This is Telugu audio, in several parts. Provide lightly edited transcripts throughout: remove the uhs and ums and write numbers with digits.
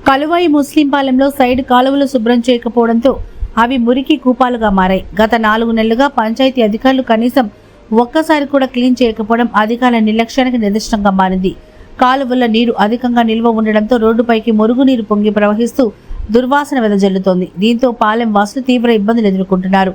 కలువాయి ముస్లింపాలెంలో సైడ్ కాలువలు శుభ్రం చేయకపోవడంతో అవి మురికి కూపాలుగా మారాయి. గత 4 నెలలుగా పంచాయతీ అధికారులు కనీసం ఒక్కసారి కూడా క్లీన్ చేయకపోవడం అధికారుల నిర్లక్ష్యానికి నిదర్శనంగా మారింది. కాలువల్లో నీరు అధికంగా నిల్వ ఉండడంతో రోడ్డుపైకి మురుగునీరు పొంగి ప్రవహిస్తూ దుర్వాసన వెదజల్లుతోంది. దీంతో పాలెం వాసులు తీవ్ర ఇబ్బందులు ఎదుర్కొంటున్నారు.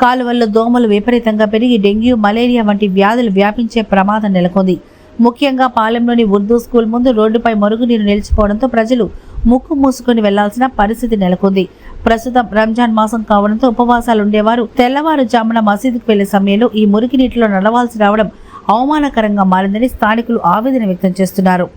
కాలువల్లో దోమలు విపరీతంగా పెరిగి డెంగ్యూ, మలేరియా వంటి వ్యాధులు వ్యాపించే ప్రమాదం నెలకొంది. ముఖ్యంగా పాలెంలోని ఉర్దూ స్కూల్ ముందు రోడ్డుపై మరుగునీరు నిలిచిపోవడంతో ప్రజలు ముక్కు మూసుకొని వెళ్లాల్సిన పరిస్థితి నెలకొంది. ప్రస్తుతం రంజాన్ మాసం కావడంతో ఉపవాసాలుండేవారు తెల్లవారుజామున మసీదుకు వెళ్లే సమయంలో ఈ మురికి నీటిలో నడవాల్సి రావడం అవమానకరంగా మారిందని స్థానికులు ఆవేదన వ్యక్తం చేస్తున్నారు.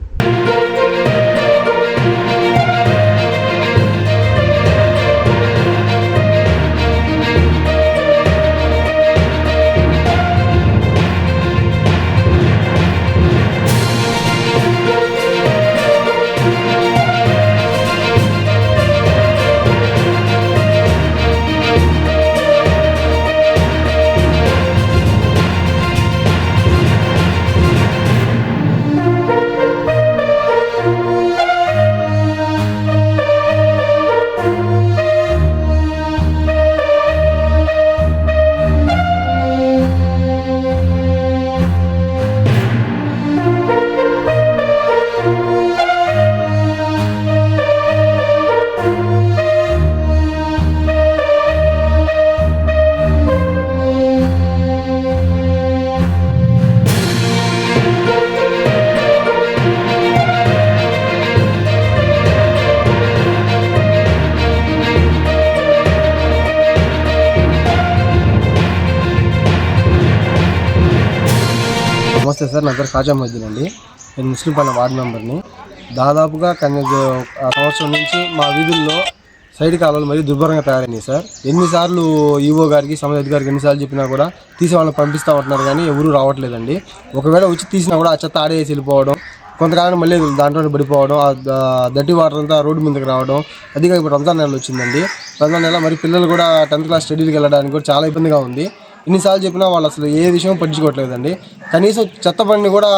నమస్తే సార్, నా పేరు ఖాజా మొయిద్దీన్ అండి. నేను ముస్లింపాలెం వార్డు మెంబర్ని. దాదాపుగా సంవత్సరం నుంచి మా వీధుల్లో సైడ్ కాలువలు మరియు దుర్భరంగా తయారైనాయి సార్. ఎన్నిసార్లు ఈవో గారికి, సంబంధిత అధికారికి ఎన్నిసార్లు చెప్పినా కూడా తీసి వాళ్ళని పంపిస్తూ ఉంటున్నారు, కానీ ఎవరూ రావట్లేదండి. ఒకవేళ వచ్చి తీసినా కూడా ఆ చెత్త ఆడేసి వెళ్ళిపోవడం, కొంతకాలం మళ్ళీ దాంట్లో పడిపోవడం, ఆ దట్టి వాటర్ అంతా రోడ్డు మీదకి రావడం. అదిగా ఇప్పుడు రంజాన్ నెల వచ్చిందండి. రంజాన్ నెల మరి పిల్లలు కూడా 10th క్లాస్ స్టడీకి వెళ్ళడానికి కూడా చాలా ఇబ్బందిగా ఉంది. ఎన్నిసార్లు చెప్పినా వాళ్ళు అసలు ఏ విషయం పట్టించుకోవట్లేదండి. కనీసం చెత్త బండి కూడా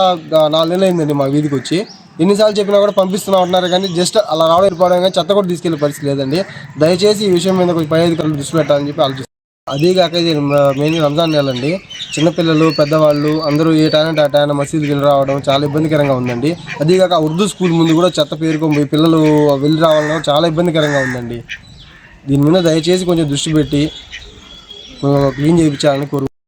4 నెలలు అయిందండి మా వీధికి వచ్చి. ఎన్నిసార్లు చెప్పినా కూడా పంపిస్తూనే ఉంటున్నారు, కానీ జస్ట్ అలా రావడం వెళ్ళిపోవడం, కానీ చెత్త కూడా తీసుకెళ్లే పరిస్థితి లేదండి. దయచేసి ఈ విషయం మీద కొంచెం పై అధికారులు దృష్టి పెట్టాలని చెప్పి ఆలోచిస్తారు. అదేగాక ఇది మెయిన్ రంజాన్ నెల అండి. చిన్నపిల్లలు, పెద్దవాళ్ళు అందరూ ఏ టైం అంటే ఆ టైం మసీదుకి వెళ్ళి రావడం చాలా ఇబ్బందికరంగా ఉందండి. అదేగాక ఉర్దూ స్కూల్ ముందు కూడా చెత్త పేరుకొని పిల్లలు వెళ్ళి రావడం చాలా ఇబ్బందికరంగా ఉందండి. దీని మీద దయచేసి కొంచెం దృష్టి పెట్టి క్లీన్ చేయించాలని కోరు.